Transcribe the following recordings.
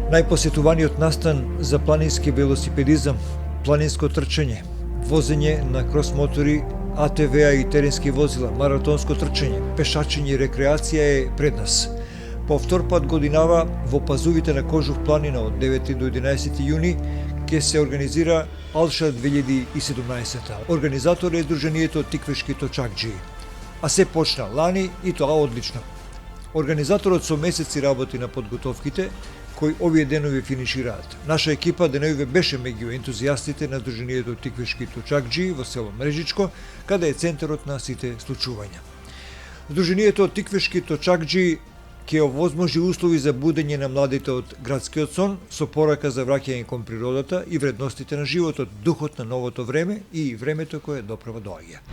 Најпосетуваниот настан за планински велосипедизам, планинско трчање, возење на крос-мотори, АТВ-а и теренски возила, маратонско трчање, пешачење и рекреација е пред нас. По втор пат годинава во пазувите на Кожув планина од 9 до 11 јуни ќе се организира Алша 2017. Организатор е Сдруженијето Тиквешки точакџии. А се почна лани и тоа одлично. Организаторот со месеци работи на подготовките, кои овие денови финишираат. Наша екипа денови беше меѓу ентузијастите на Сдруженијето Тиквешки точакџии во село Мрежичко, каде е центарот на сите случувања. Сдруженијето Тиквешки точакџии ќе овозможи услови за будење на младите од градскиот сон со порака за враќање кон природата и вредностите на животот, духот на новото време и времето кое доправа доаѓа.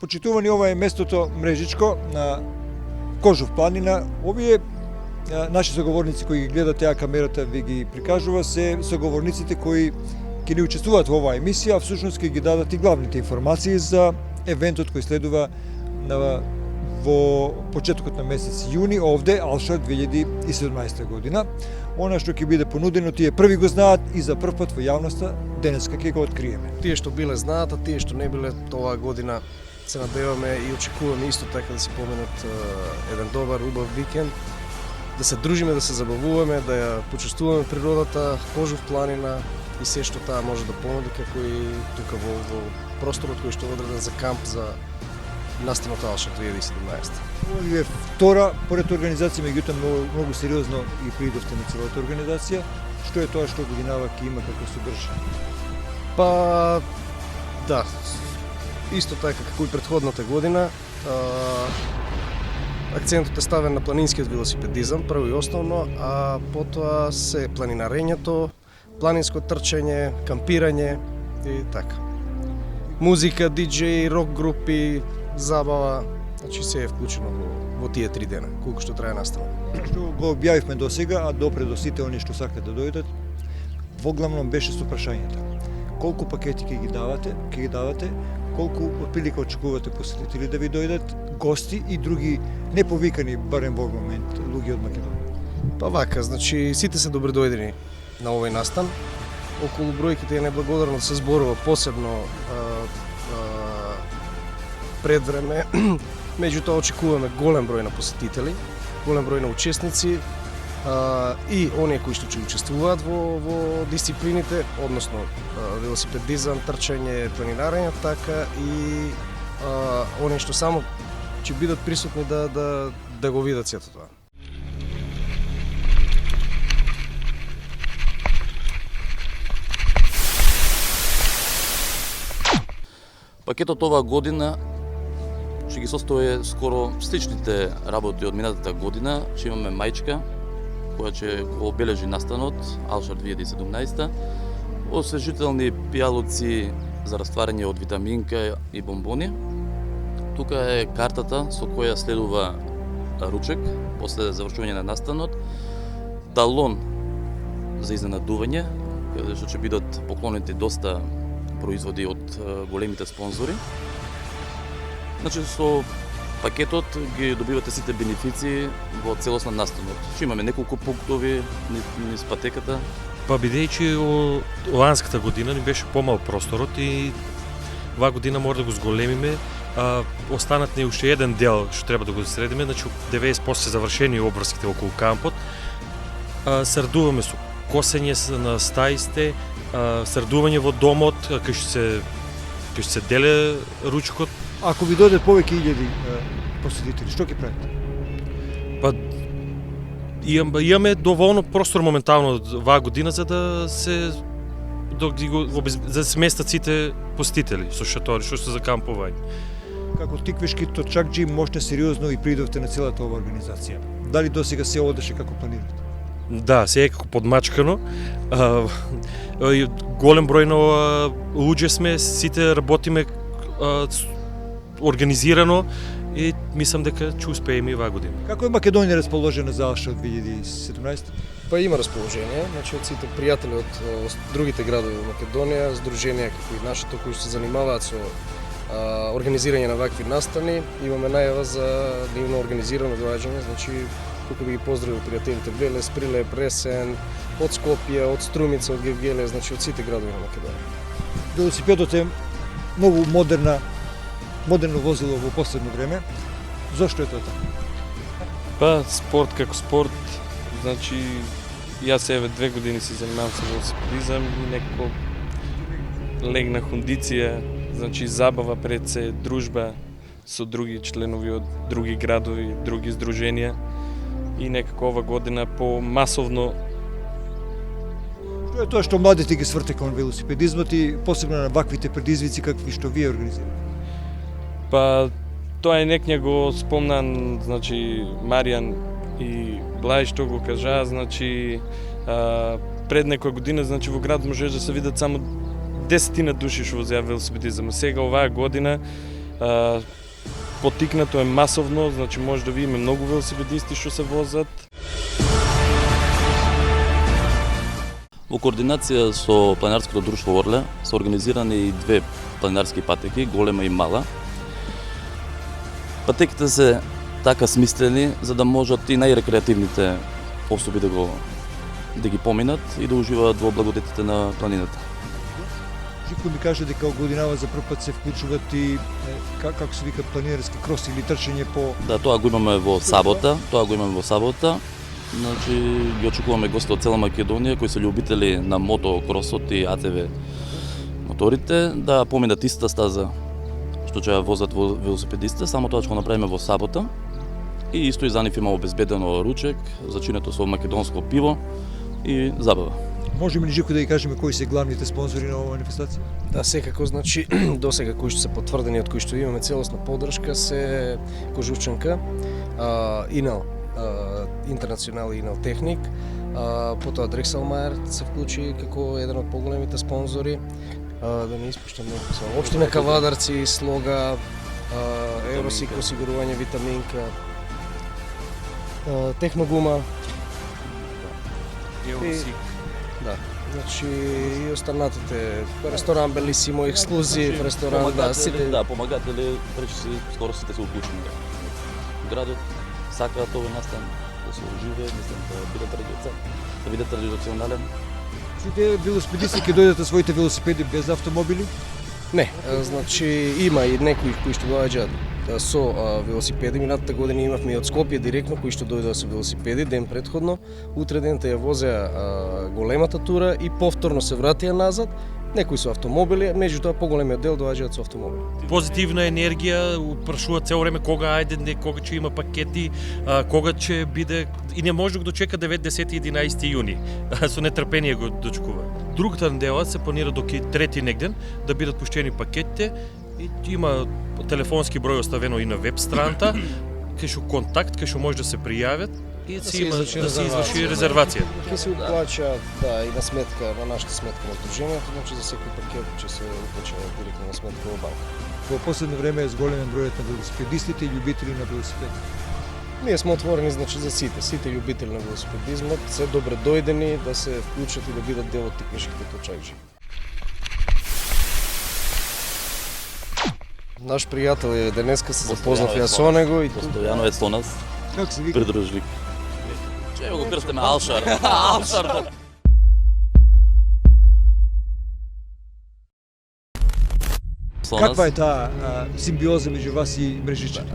Почитувани, ова е местото Мрежичко на Кожув планина. Овие наши соговорници кои ги гледат теа камерата ви ги прикажува се соговорниците кои ќе не учествуваат во оваа емисија, а всушност ќе ги дадат и главните информации за евентот кој следува во почетокот на месец јуни овде Алша 2017 година. Она што ќе биде понудено, тие први го знаат и за прв пат во јавноста денеска ќе го откриеме. Тие што биле знаат, а тие што не биле оваа година се надеваме и очекуваме исто така да си поменат еден добар, убав викенд, да се дружиме, да се забавуваме, да ја почувствуваме природата, Кожув планина и се што таа може да понуди, како и тука во просторот кој што е одреден за камп за настанот Алша 2017. Ова е втора поред организација, меѓутоа многу сериозно и придовте на целата организација. Што е тоа што годинава ќе има како се држи? Па да, исто така како и претходната година, акцентот е ставен на планинскиот велосипедизам, прво и основно, а потоа се планинарењето, планинско трчање, кампирање и така. Музика, диџеи, рок групи, забава, значи се е вклучено во тие 3 дена, колку што трае настана. Што го објавивме до сега, а допред до сите они што сакаат да дојдат, воглавно беше со прашањата. Колку пакети ќе ги давате, колку отприлика очекувате посетители да ви дојдат, гости и други неповикани, барем во момент, луѓе од Македонија? Па вака, значи сите се добредојдени на овој настан. Околу бројките е неблагодарно да се зборува посебно пред време. Меѓутоа очекуваме голем број на посетители, голем број на учесници и оние кои што ќе учествуваат во дисциплините, односно велосипедизам, трчање, планинарење, така и оние што само ќе бидат присутни да го видат сето тоа. Пакетот оваа година ќе ги состои скоро сличните работи од минатата година. Ќе имаме мајчка која ќе го обележи настанот Алша 2017, освежителни пијалоци за растварање од витаминка и бомбони. Тука е картата со која следува ручек после завршување на настанот, талон за изненадување, каде што ќе бидат поклонети доста производи од големите спонзори. Значи, со пакетот ги добивате сите бенефиции во целосна настанот. Ќе имаме неколку пунктови низ патеката. Па бидејќи ланската година ни беше помал просторот и оваа година мора да го зголемиме, останат ни уште еден дел што треба да го средиме, значи 90% се завршени обврските околу кампот. Средуваме со косење на стаисте, средување во домот, кај што се деле ручкот. Ако ви дојдат повеќе илјади посетители, што ќе правите? Па имаме доволно простор моментално оваа година за да се сместат сите посетители со шатори, што се за кампување. Како тиквешки точакџи можете сериозно и придовте на целата ова организација. Дали досега се одеше како планирате? Да, се е како подмачкано. Голем број на луѓе сме, сите работиме организирано и мислам дека ќе успееме и оваа година. Како е Македонија расположена за Алша од 2017? Па има расположение, значи од сите пријатели од другите градови во Македонија, здруженија како и нашето кои се занимаваат со организирање на вакви настани, имаме најава за нивно организирано доаѓање, значи туку би ги поздравил пријателите Велес, Прилеп, Ресен, од Скопје, од Струмица, од Гевгелија, значи од сите градови на Македонија. Велосипедот е многу модерно возило во последно време. Зошто е тоа така? Па, спорт како спорт, значи, јас еве 2 години се занимавам со велосипедизам и некако легна кондиција, значи забава пред се, дружба со други членови од други градови, други здруженија и некако ова година по-масовно. Што е тоа што младите ги сврте кон велосипедизмот и посебно на ваквите предизвици какви што вие организирате? Па, тоа е некња го спомнан, значи, Маријан и Блај што го кажаа, значи, пред некоја година, значи, во град можеш да се видат само 10 души што возеа велосипедизам. Сега оваа година потикнато е масовно, значи може да видиме многу велосипедисти што се возат. Во координација со планинарското друштво Орле се организирани и 2 планинарски патеки, голема и мала. Патеките се така смислени за да можат и најрекреативните особи да ги поминат и да уживаат во благодетите на планината. Жико ми каже дека годинава за прв пат се вклучуваат и како се вика планинарски крос или трчање по... Да, тоа го имаме во сабота, Значи ги очекуваме гости од цела Македонија кои се љубители на мотокросот и АТВ моторите да поминат иста стаза што ќе возат велосипедистите, само тоа ќе го направиме во сабота. И исто и за нив има обезбедено ручек, зачинето со македонско пиво и забава. Можеме ли Жико да ги кажеме кои се главните спонзори на оваа манифестација? Да, секако, значи, досега кои што се потврдени, од кои што имаме целосна поддршка се Кожувчанка, Инел, Интернационал и Инел Техник, потоа Дрекселмајер се вклучи како еден од поголемите спонзори, да не испуштам некој само. Општина Кавадарци, Слога, Евросик осигурување Витаминка, Техногума, Евросик. Да, значи и останатите, ресторан Белисимо, ексклузив, ресторан, да, сите... Да, помагатели, речиси, скоро сите се уклучени. Градот сакаат овој настан да се оживее, мислам да биде традиционален. Сите велосипедисти ќе дојдат на своите велосипеди без автомобили? Не, значи има и некои кои што доаѓаат со велосипеди. Минатата година имавме и од Скопје директно кои што дојдоа со велосипеди ден претходно. Утре дента ја возеа големата тура и повторно се вратија назад. Некои со автомобили, меѓутоа поголемиот дел доаѓаат со автомобили. Позитивна енергија, прашуваат цело време кога ајде, кога ќе има пакети, кога ќе биде и не може да го дочека 9, 10 и 11 јуни. Со нетрпение го дочекува. Другата недела се планира до 3 негден да бидат пуштени пакетите и има телефонски број оставено и на веб страната, кај што контакт, кај што може да се пријават и да се изврши резервација. Ќе се уплача, да, и на сметка, на нашата сметка на здруженијето, значи за секој пакет ќе се уплача директно на сметка во банка. Во последно време е зголемен бројот на велосипедистите и љубители на велосипеди. Ние сме отворени значи за сите љубители на велосипедизмот, се добре дојдени да се вклучат и да бидат дел од тиквишките точајджи. Наш пријател е денеска, се запознав ја со него и Постојано е со нас, Како се вика? придружник. Че го крстиме Алшар. Алшар. Со нас. Каква е таа симбиоза меѓу вас и мрежичани?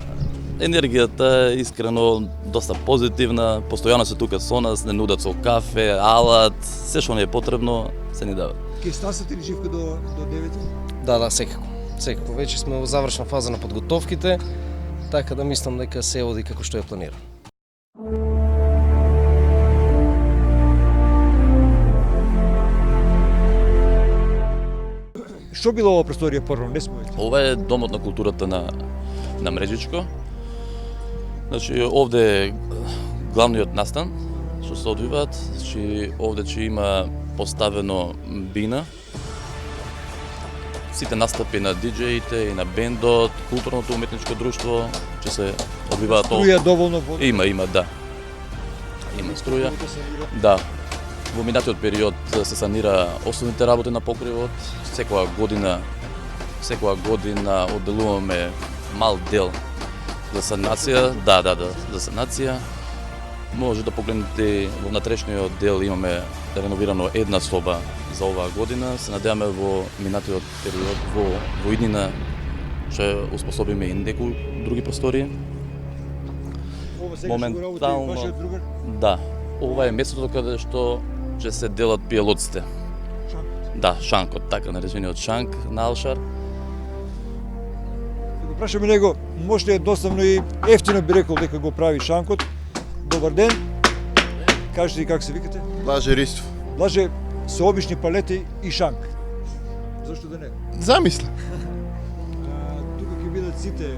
Енергијата е искрено доста позитивна, постојано се тука со нас, не нудат со кафе, алат, се што не е потребно, се ни дава. Ке стасате ли живка до 9? Да, секако. Секако, веќе сме во завршна фаза на подготовките, така да мислам дека се оди како што е планирано. Што било ова просторија прво? Не сме. Ова е домот на културата на Мрежичко. Значи овде е главниот настан што се одвиваат, значи овде ќе има поставено бина. Сите настапи на диџеите и на бендот, културното уметничко друштво ќе се одвиваат Струја доволно вода. Има, да. Има струја. Да. Во минатиот период се санира основните работи на покривот. Секоја година одделуваме мал дел за санација. Да, за санација. Може да погледнете во внатрешниот дел имаме реновирано една соба за оваа година. Се надеваме во минатиот период, во иднина ќе успособиме и некои други простори. Ова сега Моментално- што го работи вашиот другар? Да, ова е местото каде што ќе се делат пијалоците. Шанкот. Да, шанкот, така наречениот шанк на Алшар. Да го прашаме него, може едноставно и ефтино би рекол дека го прави шанкот. Добар ден. Кажете и как се викате? Блаже Ристов. Блаже, се обични палети и шанк. Зашто да не? Замисля. Тука ќе бидат сите,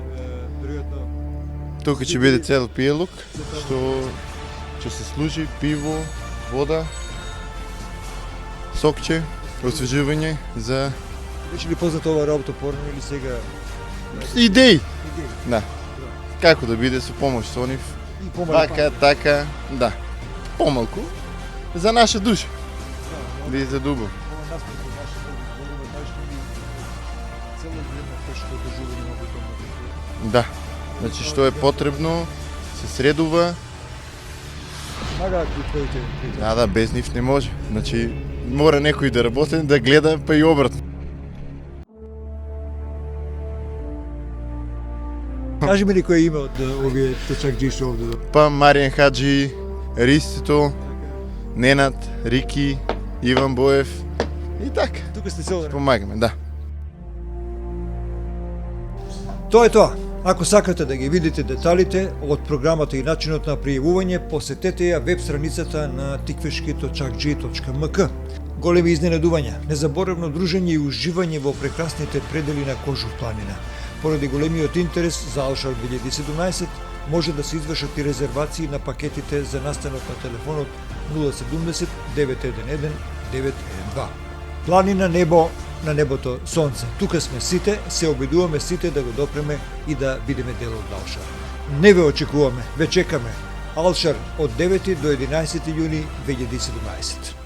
веројатно, Тука ќе биде цел пијалок, што ќе се служи пиво, вода, сокче, освежување за веќе ли познато ова работа порано или сега идеи. идеја? Да. Како да биде со помош со нив. И помалку. Така, да. Помалку. За наша душа. Да и за дуба. Ова наспроти нашите зборови, нашите ни цело време тешко доживување на овој дом. Да. Значи што е потребно, се средува. Помагаат ли твоите пријатели? Да, без нив не може. Значи мора некој да работи, да гледа, па и обратно. Кажи ми ли кој е име од овие точакџи што овде? Па Маријан Хаджи, Ристито, Ненад, Рики, Иван Боев и така. Тука сте цело време. Помагаме, да. Тоа е тоа. Ако сакате да ги видите деталите од програмата и начинот на пријавување, посетете ја веб страницата на tikveški.gji.mk. Големи изненадувања, незаборавно дружење и уживање во прекрасните предели на Кожув планина. Поради големиот интерес за Алшар 2017, може да се извршат и резервации на пакетите за настанот на телефонот 070 911 912. Планина, небо, на небото сонце. Тука сме сите, се обидуваме сите да го допреме и да бидеме дел од Алшар. Не ве очекуваме, ве чекаме. Алшар од 9 до 11 јуни 2017.